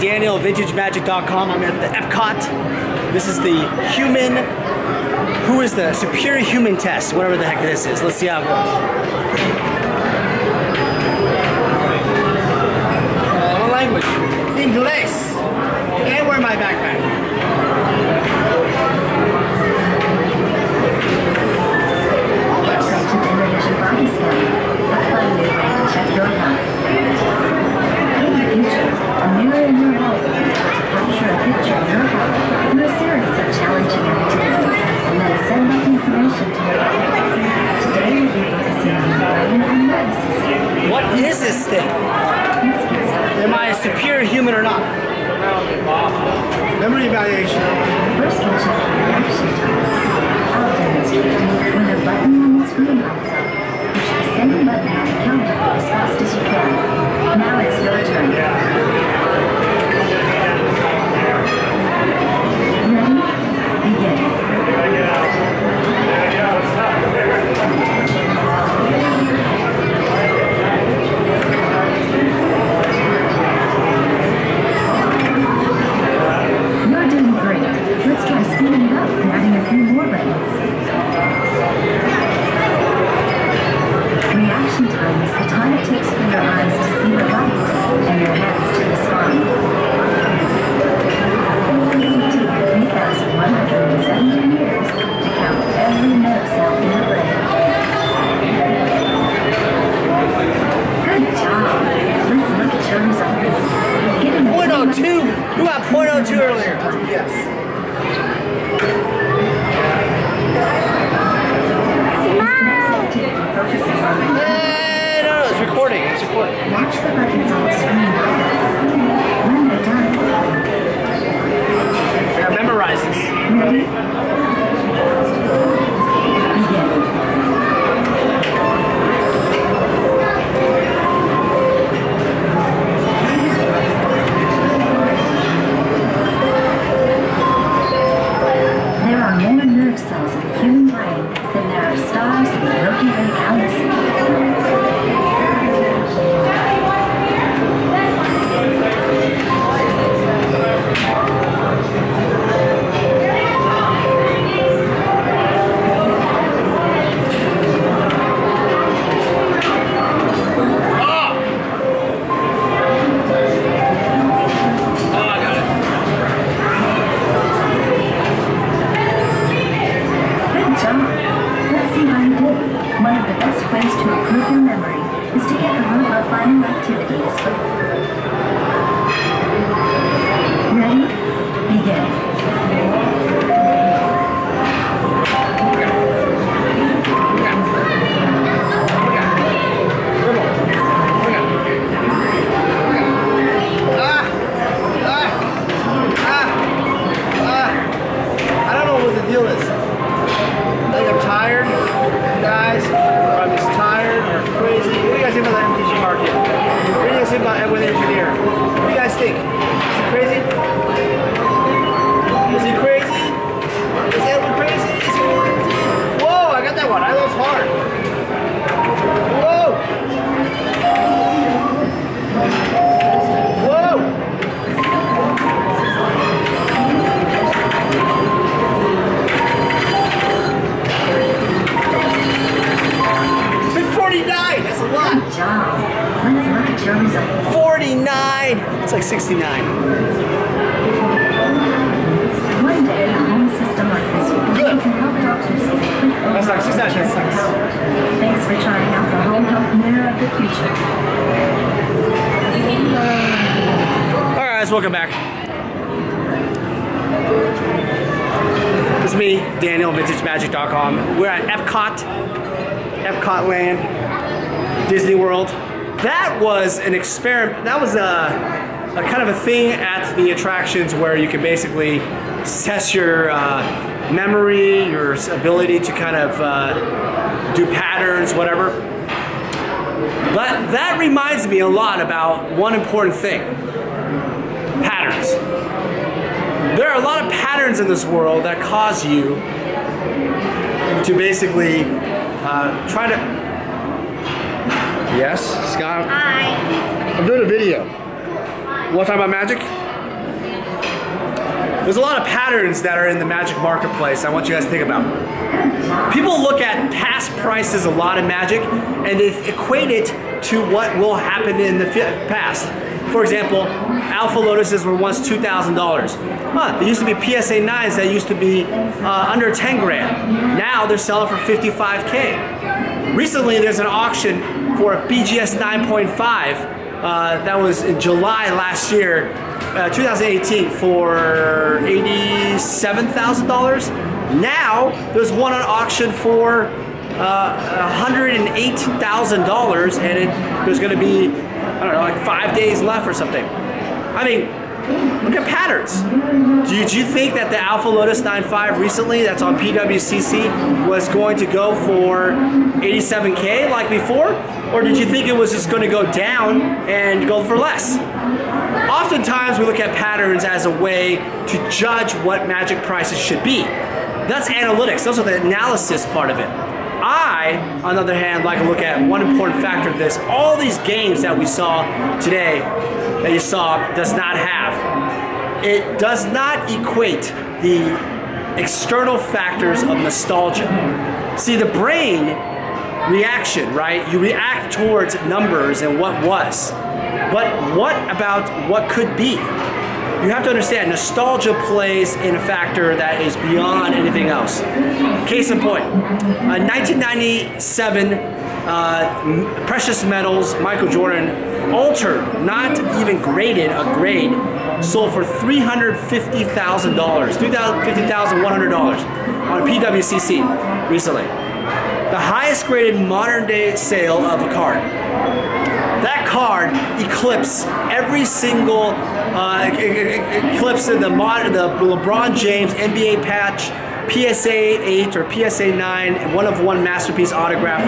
Daniel, VintageMagic.com. I'm at the Epcot. This is the human, who is the superior human test, whatever the heck this is. Let's see how it goes. What language? English. And wear my backpack. What is this thing? Am I a superior human or not? Memory evaluation. First, we'll check the reaction time. I'll demonstrate. When a button on the screen lights up, push the same button on the counter as fast as you can. Now it's your turn. Ready? Begin. Reaction time is the time it takes for your eyes to see the light and your hands to respond. It will take 3,170 years to count every nerve cell in your brain. Good job. Let's look at your results. Get a 0.02. You got 0.02 earlier. Yes. Hey, no, it's recording. It's recording. Watch the buttons on the screen. When they're done, I gotta memorize this. ready? Begin. There are more nerve cells in the human brain than there are stars in the Milky Way galaxy. One of the best ways to improve your memory is to get a room of final activities. Ready? Begin. I don't know what the deal is. Like I'm tired, guys, or I'm just tired or crazy. What do you guys think about the MTG market? What do you guys think about Edwin Engineer? What do you guys think? Is he crazy? Is he crazy? Is Edwin crazy? Is he crazy? Whoa, I got that one. I love hard. Whoa! Whoa! 49! That's a lot! Good job. Let's look at your results. 49! It's like 69. One day, a home system like this will be able to help doctors get a quick That's like 69. overview of your health. Thanks for trying out the home health mirror of the future. Alright guys, welcome back. It's me, Daniel, VintageMagic.com. We're at Epcot Land, Disney World. That was an experiment. That was a kind of a thing at the attractions where you can basically test your memory, your ability to kind of do patterns, whatever. But that reminds me a lot about one important thing: patterns. There are a lot of patterns in this world that cause you to basically try to... Yes, Scott? Hi. I'm doing a video. Want to talk about magic? There's a lot of patterns that are in the Magic marketplace I want you guys to think about. People look at past prices a lot in Magic and they equate it to what will happen in the past. For example, Alpha Lotuses were once $2,000. There used to be PSA 9s that used to be under 10 grand. Now they're selling for 55K. Recently there's an auction for a BGS 9.5 that was in July last year, 2018, for $87,000. Now there's one on auction for $108,000, and there's going to be, I don't know, like 5 days left or something. I mean, look at patterns. Did you think that the Alpha Lotus 9.5 recently, that's on PWCC, was going to go for 87K like before? Or did you think it was just going to go down and go for less? Oftentimes we look at patterns as a way to judge what Magic prices should be. That's analytics. Those are the analysis part of it. I, on the other hand, like to look at one important factor of this. All these games that we saw today, that you saw, does not have. It does not equate the external factors of nostalgia. See, the brain reaction, right? You react towards numbers and what was. But what about what could be? You have to understand, nostalgia plays in a factor that is beyond anything else. Case in point, 1997 Precious Metals Michael Jordan altered, not even graded, a grade, sold for $350,000, $350,100 on PWCC recently. The highest graded modern day sale of a card. That card eclipsed every single, eclipsed the LeBron James NBA patch, PSA 8 or PSA 9, one-of-one masterpiece autograph.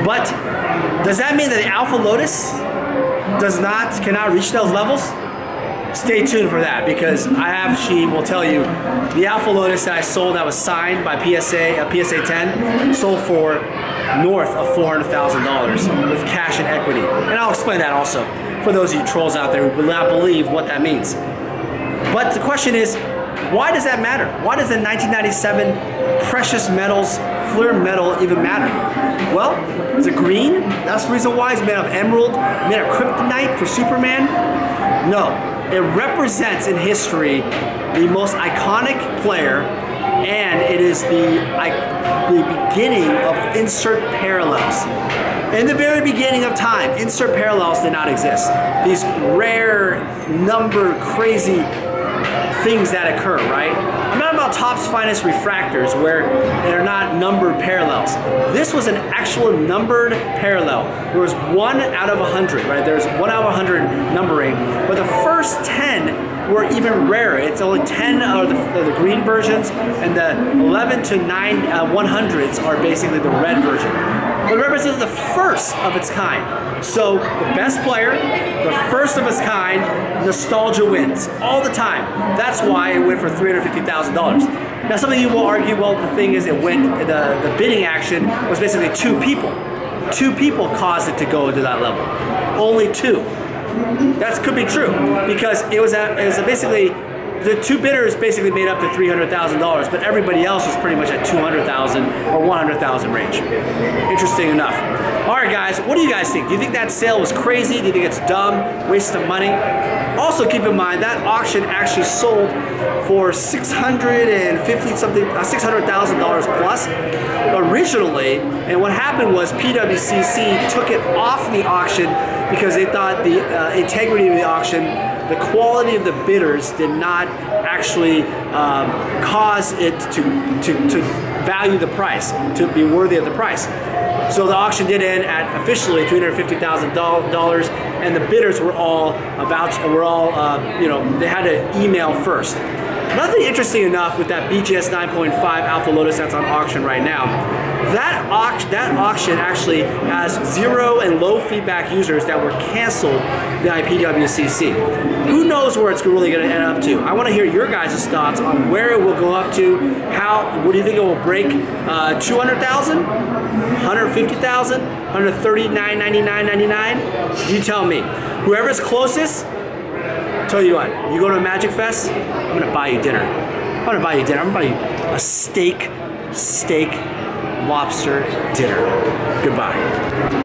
But does that mean that the Alpha Lotus cannot reach those levels? Stay tuned for that, because she will tell you the Alpha Lotus that I sold that was signed by PSA 10 sold for north of $400,000 with cash and equity. And I'll explain that also for those of you trolls out there who will not believe what that means. But the question is, why does that matter? Why does the 1997 Precious Metals Flair Metal even matter? Well, is it green? That's the reason why. It's made of emerald, made of kryptonite for Superman? No. It represents in history the most iconic player, and it is the beginning of insert parallels. In the very beginning of time, insert parallels did not exist. These rare, number, crazy things that occur, right? I'm not about Topps Finest refractors where they're not numbered parallels. This was an actual numbered parallel. There was 1 out of 100, right? There's 1 out of 100 numbering, but the first 10 were even rarer. It's only 10 are the green versions, and the 11 to 9 100s are basically the red version. But it represents the first of its kind. So the best player, the first of its kind, nostalgia wins all the time. That's why it went for $350,000. Now some of you will argue, well, the thing is, it went, the bidding action was basically 2 people. 2 people caused it to go to that level. Only 2. That could be true, because it was basically, the 2 bidders basically made up to $300,000, but everybody else was pretty much at $200,000 or $100,000 range. Interesting enough. All right, guys, what do you guys think? Do you think that sale was crazy? Do you think it's dumb, waste of money? Also, keep in mind that auction actually sold for $600,000 plus originally, and what happened was PWCC took it off the auction because they thought the integrity of the auction, the quality of the bidders did not actually cause it to value the price, to be worthy of the price. So the auction did end at officially $350,000, and the bidders were all they had to email first. Nothing interesting enough with that BGS 9.5 Alpha Lotus that's on auction right now. That auction actually has 0 and low feedback users that were canceled by PWCC. Who knows where it's really going to end up to? I want to hear your guys' thoughts on where it will go up to. What do you think it will break? 200,000? 150,000? 139.99.99? You tell me. Whoever's closest, Tell you what, you go to a Magic Fest, I'm gonna buy you dinner. I'm gonna buy you a steak lobster dinner. Goodbye.